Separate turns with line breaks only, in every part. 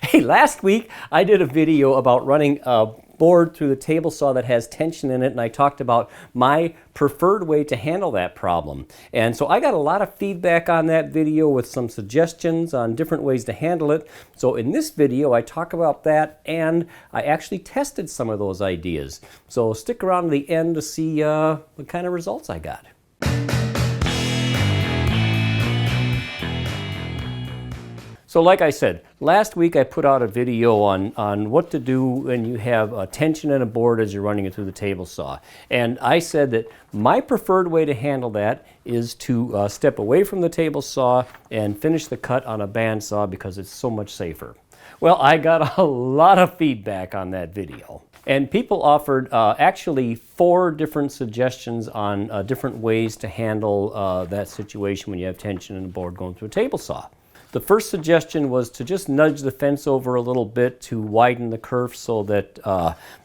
Hey, last week I did a video about running a board through the table saw that has tension in it, and I talked about my preferred way to handle that problem. And so I got a lot of feedback on that video with some suggestions on different ways to handle it. So in this video I talk about that, and I actually tested some of those ideas. So stick around to the end to see what kind of results I got. So like I said, last week I put out a video on what to do when you have tension in a board as you're running it through the table saw. And I said that my preferred way to handle that is to step away from the table saw and finish the cut on a bandsaw because it's so much safer. Well, I got a lot of feedback on that video. And people offered actually 4 different suggestions on different ways to handle that situation when you have tension in a board going through a table saw. The first suggestion was to just nudge the fence over a little bit to widen the kerf so that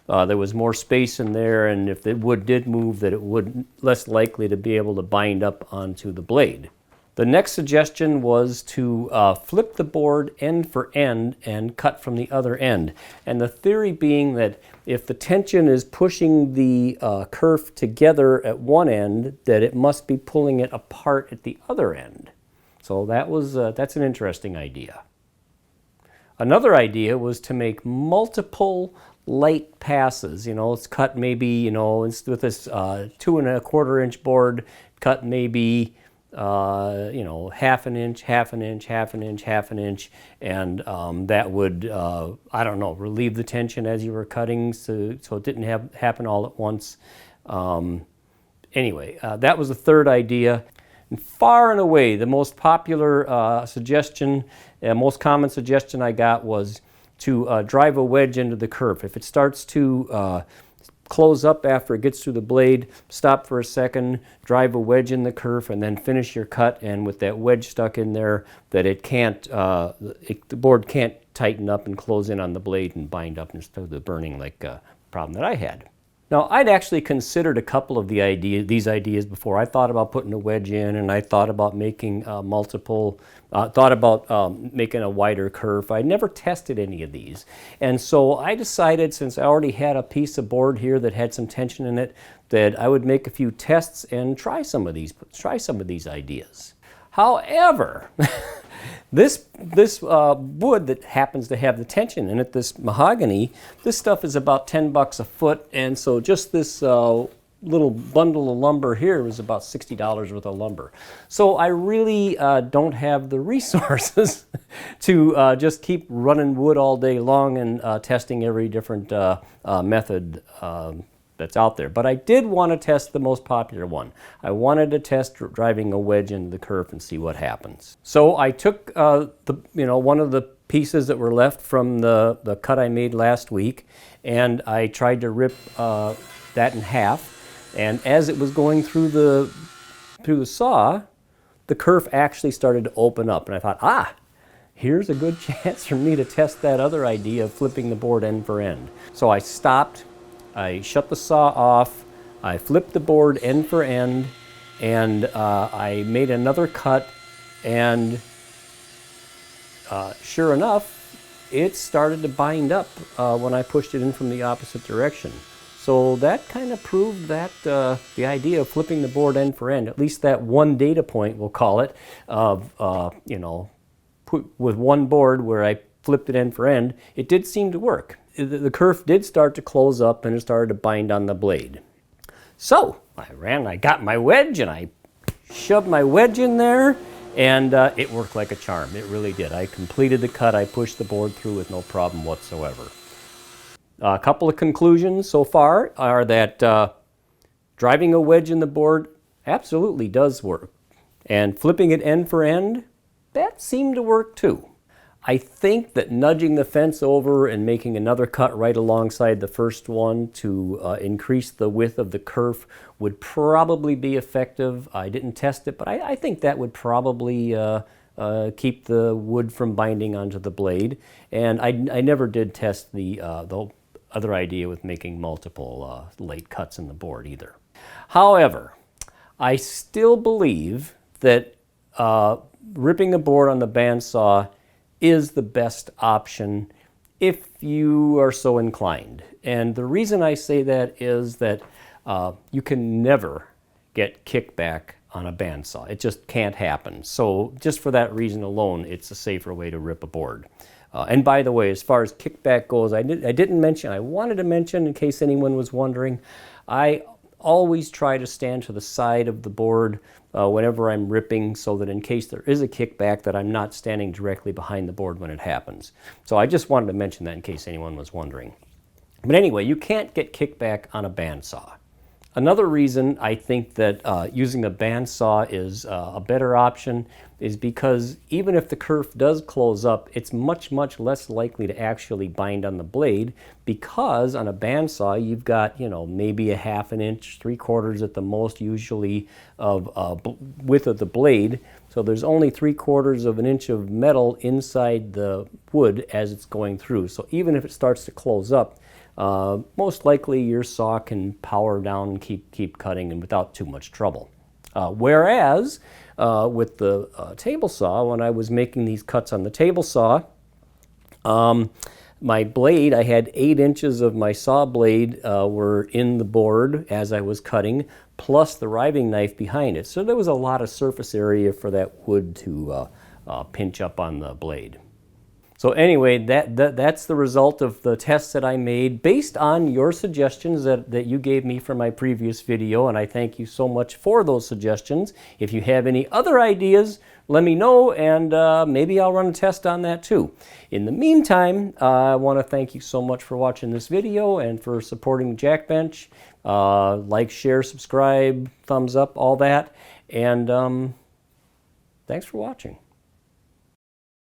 there was more space in there, and if the wood did move, that it would less likely to be able to bind up onto the blade. The next suggestion was to flip the board end for end and cut from the other end. And the theory being that if the tension is pushing the kerf together at one end, that it must be pulling it apart at the other end. So that's an interesting idea. Another idea was to make multiple light passes. Let's cut maybe, with this 2 1/4 inch board, cut maybe, half an inch, half an inch, half an inch, half an inch, and that would, relieve the tension as you were cutting, so it didn't happen all at once. Anyway, that was the third idea. And far and away, the most popular suggestion, most common suggestion I got was to drive a wedge into the kerf. If it starts to close up after it gets through the blade, stop for a second, drive a wedge in the kerf, and then finish your cut. And with that wedge stuck in there, that it can't, the board can't tighten up and close in on the blade and bind up instead of the burning like problem that I had. Now, I'd actually considered a couple of these ideas before. I thought about putting a wedge in, and I thought about making making a wider kerf. I never tested any of these. And so I decided, since I already had a piece of board here that had some tension in it, that I would make a few tests and try some of these ideas. However, this wood that happens to have the tension in it, this mahogany, this stuff is about $10 a foot, and so just this little bundle of lumber here was about $60 worth of lumber. So I really don't have the resources to just keep running wood all day long and testing every different method that's out there. But I did want to test the most popular one. I wanted to test driving a wedge into the kerf and see what happens. So I took one of the pieces that were left from the cut I made last week, and I tried to rip that in half. And as it was going through the saw, the kerf actually started to open up, and I thought, here's a good chance for me to test that other idea of flipping the board end for end. So I stopped. I shut the saw off, I flipped the board end for end, and I made another cut, and sure enough, it started to bind up when I pushed it in from the opposite direction. So that kind of proved that the idea of flipping the board end for end, at least that one data point, we'll call it, of, with one board where I flipped it end for end, it did seem to work. The kerf did start to close up and it started to bind on the blade. So I got my wedge and I shoved my wedge in there, and it worked like a charm. It really did. I completed the cut. I pushed the board through with no problem whatsoever. A couple of conclusions so far are that driving a wedge in the board absolutely does work. And flipping it end for end, that seemed to work too. I think that nudging the fence over and making another cut right alongside the first one to increase the width of the kerf would probably be effective. I didn't test it, but I think that would probably keep the wood from binding onto the blade. And I never did test the other idea with making multiple late cuts in the board either. However, I still believe that ripping the board on the bandsaw is the best option if you are so inclined. And the reason I say that is that you can never get kickback on a bandsaw. It just can't happen. So just for that reason alone, it's a safer way to rip a board. And by the way, as far as kickback goes, I didn't mention, I wanted to mention in case anyone was wondering, I always try to stand to the side of the board whenever I'm ripping, so that in case there is a kickback that I'm not standing directly behind the board when it happens. So I just wanted to mention that in case anyone was wondering. But anyway, you can't get kickback on a bandsaw. Another reason I think that using a bandsaw is a better option is because even if the kerf does close up, it's much, much less likely to actually bind on the blade, because on a bandsaw you've got, you know, maybe a 1/2 inch, 3/4 at the most usually of width of the blade. So there's only 3/4 of an inch of metal inside the wood as it's going through. So even if it starts to close up, most likely your saw can power down and keep cutting and without too much trouble. Whereas with the table saw, when I was making these cuts on the table saw, my blade, I had 8 inches of my saw blade were in the board as I was cutting, plus the riving knife behind it. So there was a lot of surface area for that wood to pinch up on the blade. So anyway, that's the result of the tests that I made based on your suggestions that you gave me for my previous video, and I thank you so much for those suggestions. If you have any other ideas, let me know, and maybe I'll run a test on that too. In the meantime, I want to thank you so much for watching this video and for supporting Jackbench. Like, share, subscribe, thumbs up, all that, and thanks for watching.